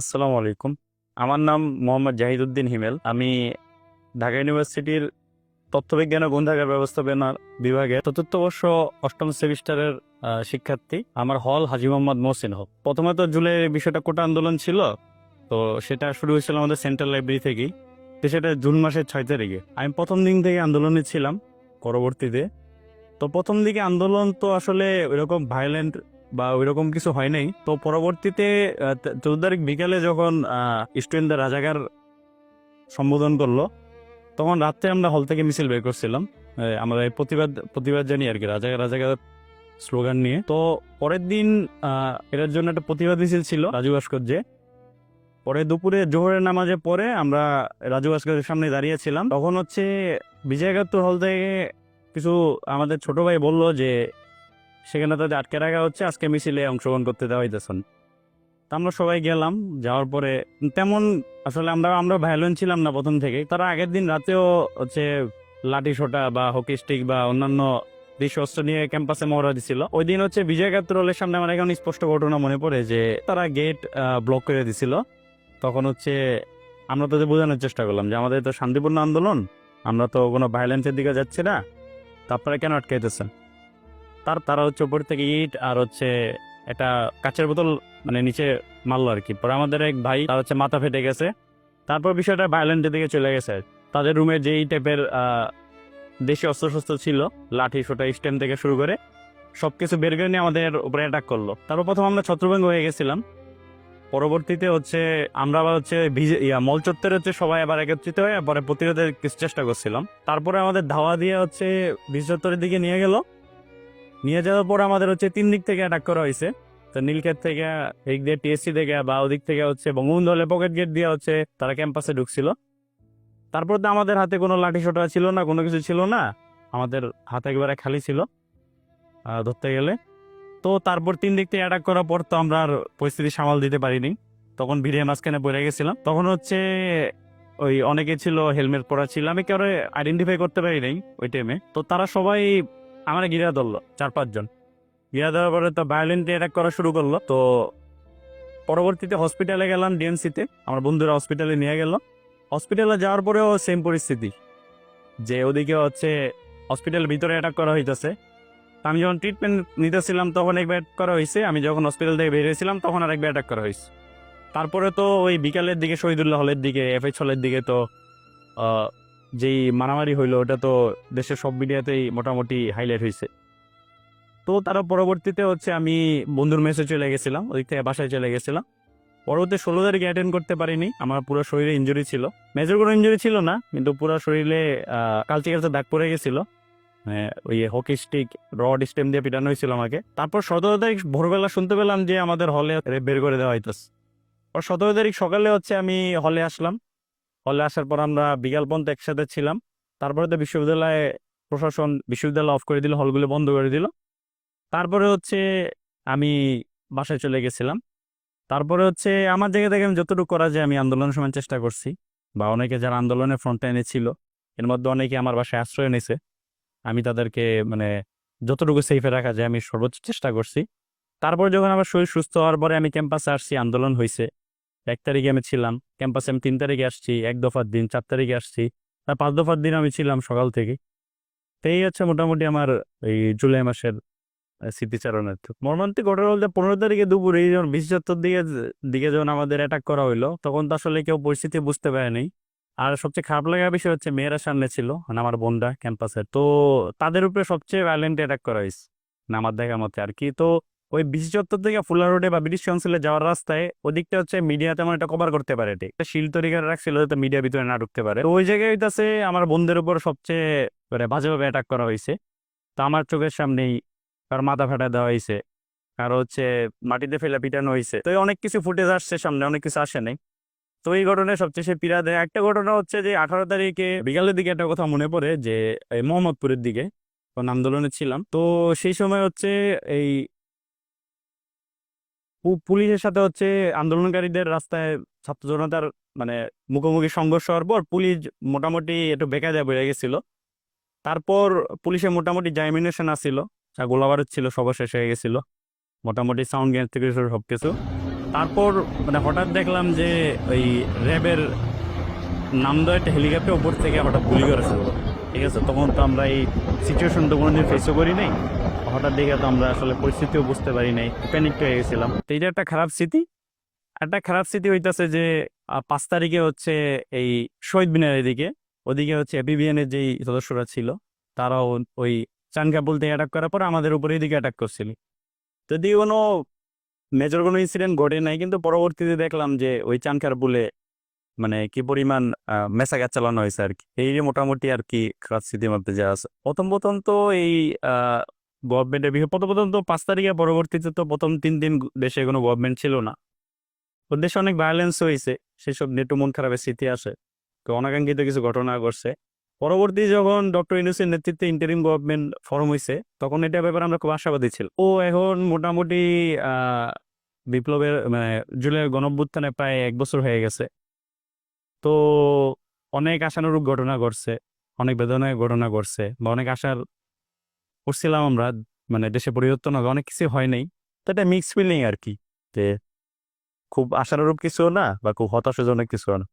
আসসালামু আলাইকুম। আমার নাম মোহাম্মদ জাহিদুদ্দিন হিমেল। আমি ঢাকা ইউনিভার্সিটির তথ্যবিজ্ঞান ও গ্রন্থাগার ব্যবস্থাপনা বিভাগের চতুর্থ বর্ষ অষ্টম সেমিস্টারের শিক্ষার্থী। আমার হল হাজী মোহাম্মদ মহসিন হক। প্রথমে তো জুলাইয়ের বিষয়টা কোটা আন্দোলন ছিল, তো সেটা শুরু হয়েছিল আমাদের সেন্ট্রাল লাইব্রেরি থেকেই। তো সেটা জুন মাসের 6 তারিখে আমি প্রথম দিন থেকে আন্দোলনে ছিলাম। পরবর্তীতে তো প্রথম দিকে আন্দোলন তো আসলে ওইরকম ভায়োলেন্ট বা ওইরকম কিছু হয় নাই। তো পরবর্তীতে 14 তারিখ বিকালে যখন স্টুডেন্টদের রাজাকার সম্বোধন করলো, তখন রাত্রে আমরা হল থেকে মিছিল বের করছিলাম। আমরা এই প্রতিবাদ প্রতিবাদ জানি আর কি, রাজাকার রাজাকার স্লোগান নিয়ে। তো পরের দিন এটার জন্য একটা প্রতিবাদ মিছিল ছিল রাজু ভাস্কর্যে। পরে দুপুরে জোহরের নামাজে পরে আমরা রাজু ভাস্কর্যের সামনে দাঁড়িয়েছিলাম। তখন হচ্ছে বিজয় একাত্তর হল থেকে কিছু আমাদের ছোট ভাই বলল যে সেখানে তাদের আটকে রাখা হচ্ছে, আজকে মিছিলে অংশগ্রহণ করতে দেওয়া হইতেছেন। তা আমরা সবাই গেলাম। যাওয়ার পরে তেমন আসলে আমরা ভায়োলেন্ট ছিলাম না প্রথম থেকে। তারা আগের দিন রাতেও হচ্ছে লাঠি সোটা বা হকি স্টিক বা অন্যান্য দেশীয় অস্ত্র নিয়ে ক্যাম্পাসে মহড়া দিছিল। ওই দিন হচ্ছে বিজয় একাত্তর হলের সামনে আমার এখন স্পষ্ট ঘটনা মনে পড়ে যে তারা গেট ব্লক করে দিছিল। তখন হচ্ছে আমরা তাদের বোঝানোর চেষ্টা করলাম যে আমাদের তো শান্তিপূর্ণ আন্দোলন, আমরা তো কোনো ভায়োলেন্সের দিকে যাচ্ছি না, তা আপনারা কেন আটকাইতেছেন। তারা হচ্ছে উপর থেকে ইট আর হচ্ছে একটা কাচের বোতল মানে নিচে মারলো আর কি। পরে আমাদের এক ভাই, তার হচ্ছে মাথা ফেটে গেছে। তারপর বিষয়টা ভায়োলেন্টের দিকে চলে গেছে। তাদের রুমে যেই টাইপের দেশি অস্ত্রশস্ত্র ছিল, লাঠি সোটা স্টেম থেকে শুরু করে সবকিছু বের করে নিয়ে আমাদের উপরে অ্যাটাক করলো। তারপর প্রথম আমরা ছত্রভঙ্গ হয়ে গেছিলাম। পরবর্তীতে হচ্ছে আমরা আবার হচ্ছে মল চত্বরে হচ্ছে সবাই আবার একত্রিত হয়ে পরে প্রতিরোধের কিছু চেষ্টা করছিলাম। তারপরে আমাদের ধাওয়া দিয়ে হচ্ছে বিশ চত্বরের দিকে নিয়ে গেল। নিয়ে যাওয়ার পর আমাদের হচ্ছে 3 দিক থেকে অ্যাটাক করা হয়েছে। তো নীলক্ষেত থেকে, এই দিয়ে টিএসসি থেকে বা ওদিক থেকে হচ্ছে বঙ্গবন্ধু হলে পকেট গেট দিয়ে হচ্ছে তারা ক্যাম্পাসে ঢুকছিল। তারপর তো আমাদের হাতে কোনো লাঠি সোটা ছিল না, কোনো কিছু ছিল না, আমাদের হাত একেবারে খালি ছিল ধরতে গেলে। তো তারপর 3 দিক থেকে অ্যাটাক করার পর তো আমরা আর পরিস্থিতি সামাল দিতে পারিনি। তখন ভিড়ে মাঝখানে পড়ে গেছিলাম। তখন হচ্ছে ওই অনেকে ছিল, হেলমেট পরা ছিল, আমি কারো আইডেন্টিফাই করতে পারি নাই ওই টাইমে। তো তারা সবাই আমার ঘিরে ধরলো, 4-5 জন ঘিরে দেওয়ার পরে তো ভায়োলেন্টলি অ্যাটাক করা শুরু করলো। তো পরবর্তীতে হসপিটালে গেলাম, ডিএমসিতে আমার বন্ধুরা হসপিটালে নিয়ে গেল। হসপিটালে যাওয়ার পরেও সেম পরিস্থিতি, যে ওদিকে হচ্ছে হসপিটালের ভিতরে অ্যাটাক করা হইতেছে। আমি যখন ট্রিটমেন্ট নিতেছিলাম তখন একবার অ্যাটাক করা হয়েছে, আমি যখন হসপিটাল থেকে বেরিয়েছিলাম তখন আর একবার অ্যাটাক করা হয়েছে। তারপরে তো ওই বিকালের দিকে শহীদুল্লাহ হলের দিকে, এফএইচ হলের দিকে তো যেই মারামারি হইলো, ওটা তো দেশের সব মিডিয়াতেই মোটামুটি হাইলাইট হয়েছে। তো তারা পরবর্তীতে হচ্ছে আমি বন্ধুর মেসে চলে গেছিলাম, ওদিক থেকে বাসায় চলে গেছিলাম। পরবর্তী 16 তারিখে অ্যাটেন্ড করতে পারিনি, আমার পুরো শরীরে ইঞ্জুরি ছিল। মেজর কোনো ইঞ্জুরি ছিল না, কিন্তু পুরো শরীরে কালচে কালচে দাগ পড়ে গেছিল। ওই হকি স্টিক রড স্টেম দিয়ে পিটানো হয়েছিল আমাকে। তারপর 17 তারিখ ভোরবেলা শুনতে পেলাম যে আমাদের হলে বের করে দেওয়া হইতেছে। 17 তারিখ সকালে হচ্ছে আমি হলে আসলাম। হলে আসার পর আমরা বিকাল পর্যন্ত একসাথে ছিলাম। তারপরে তো বিশ্ববিদ্যালয়ে প্রশাসন বিশ্ববিদ্যালয় অফ করে দিল, হলগুলো বন্ধ করে দিল। তারপরে হচ্ছে আমি বাসায় চলে গেছিলাম। তারপরে হচ্ছে আমার জায়গা থেকে আমি যতটুকু করা যায় আমি আন্দোলনের সময় চেষ্টা করছি, বা অনেকে যারা আন্দোলনের ফ্রন্ট লাইনে ছিল এর মধ্যে অনেকে আমার বাসায় আশ্রয় নিয়েছে। আমি তাদেরকে মানে যতটুকু সেফে রাখা যায় আমি সর্বোচ্চ চেষ্টা করছি। তারপর যখন আমার শরীর সুস্থ হওয়ার পরে আমি ক্যাম্পাসে আসছি, আন্দোলন হয়েছে। 1 তারিখে আমি ছিলাম ক্যাম্পাসে, আমি 3 তারিখে আসছি, 1 দফার দিন 4 তারিখে আসছি, আর 5 দফার দিন আমি ছিলাম সকাল থেকে। তো এই হচ্ছে মোটামুটি আমার এই জুলাই মাসের স্মৃতিচারণের মর্মান্তিক ঘটনা বলতে 15 তারিখে দুপুরে যখন 20 চত্বর দিকে দিকে যখন আমাদের অ্যাটাক করা হইলো, তখন তো আসলে কেউ পরিস্থিতি বুঝতে পারেনি। আর সবচেয়ে খারাপ লাগার বিষয় হচ্ছে মেয়েরা সামনে ছিল, মানে আমার বোনরা ক্যাম্পাসের, তো তাদের উপরে সবচেয়ে ভায়োলেন্ট অ্যাটাক করা হয়েছে না আমার দেখার মতে আর কি। তো ওই 20 চত্বর থেকে ফুলা রোডে বা ব্রিটিশ কাউন্সিলে যাওয়ার রাস্তায় ওদিকটা হচ্ছে মিডিয়া তেমন এটা কভার করতে পারে, ঠিক একটা শিল তৈরি করে রাখছিল যাতে মিডিয়া ভিতরে না ঢুকতে পারে। তো ওই জায়গায় হইতাছে আমার বোনদের উপর সবচেয়ে মানে বাজেভাবে অ্যাটাক করা হয়েছে। তো আমার চোখের সামনেই কারো মাথা ফাটা দেওয়া হয়েছে, কারো হচ্ছে মাটিতে ফেলে পিটানো হয়েছে। তো এই অনেক কিছু ফুটেজ আসছে সামনে, অনেক কিছু আসে নাই। তো এই ঘটনায় সবচেয়ে সে পীড়া দেয় একটা ঘটনা হচ্ছে যে 18 তারিখে বিকালের দিকে একটা কথা মনে পড়ে যে এই মোহাম্মদপুরের দিকে কোন আন্দোলনে ছিলাম। তো সেই সময় হচ্ছে এই পুলিশের সাথে হচ্ছে আন্দোলনকারীদের রাস্তায় ছাত্র জনতার মানে মুখোমুখি সংঘর্ষ হওয়ার পর পুলিশ মোটামুটি একটু বেকায়দায় বেড়ে গেছিল। তারপর পুলিশের মোটামুটি যে অ্যামিউনিশন আসছিল, যা গোলাবারুদ ছিল, সব শেষ হয়ে গেছিল, মোটামুটি সাউন্ড গ্যাস থেকে শুরু সবকিছু। তারপর মানে হঠাৎ দেখলাম যে ওই র্যাবের নামদা একটা হেলিকপ্টার উপর থেকে হঠাৎ গুলি করে ফেললো। ঠিক আছে, তখন তো আমরা এই সিচুয়েশন তো কোনোদিন ফেসও করি নাই। হঠাৎ দেখে তো আমরা আসলে পরিস্থিতিও বুঝতে পারি নাই, প্যানিক হয়ে গেছিলাম। তো এটা একটা খারাপ স্মৃতি। একটা খারাপ স্মৃতি হইতাছে যে 5 তারিখে হচ্ছে এই শহীদ মিনারের দিকে, ওদিকে হচ্ছে এপিবিএন এর যেই সদস্যরা ছিল তারাও ওই চানকাপুল থেকে অ্যাটাক করার পর আমাদের উপরে এদিকে অ্যাটাক করছিল। যদি কোনো মেজর কোনো ইনসিডেন্ট ঘটে নাই, কিন্তু পরবর্তীতে দেখলাম যে ওই চানকাপুলে মানে কি পরিমাণ মেসাকার চালানো হয়েছে আর কি। এই যে মোটামুটি আর কি খারাপ স্মৃতির মধ্যে যা আছে। প্রথম প্রথম তো এই গভর্নমেন্টের বিষয়, প্রথম প্রথম তো 5 তারিখে পরবর্তীতে তো প্রথম 3 দিন দেশে কোনো গভর্নমেন্ট ছিল না। তো দেশে অনেক ভায়োলেন্স হয়েছে, সেসব নিয়ে একটু মন খারাপের স্মৃতি আসে। তো অনাকাঙ্ক্ষিত কিছু ঘটনা ঘটছে। পরবর্তী যখন ডক্টর ইউনূসের নেতৃত্বে ইন্টারিম গভর্নমেন্ট ফর্ম হয়েছে, তখন এটার ব্যাপারে আমরা খুব আশাবাদী ছিল। ও এখন মোটামুটি বিপ্লবের মানে জুলাইয়ের গণঅভ্যুত্থানে প্রায় 1 বছর হয়ে গেছে। তো অনেক আশানুরূপ ঘটনা ঘটছে, অনেক বেদনার ঘটনা ঘটছে, বা অনেক আশার করছিলাম আমরা মানে দেশে পরিবর্তন হবে, অনেক কিছু হয় নাই। তো এটা মিক্স ফিলিং আর কি, যে খুব আশানুরূপ কিছু না বা খুব হতাশাজনক কিছু না।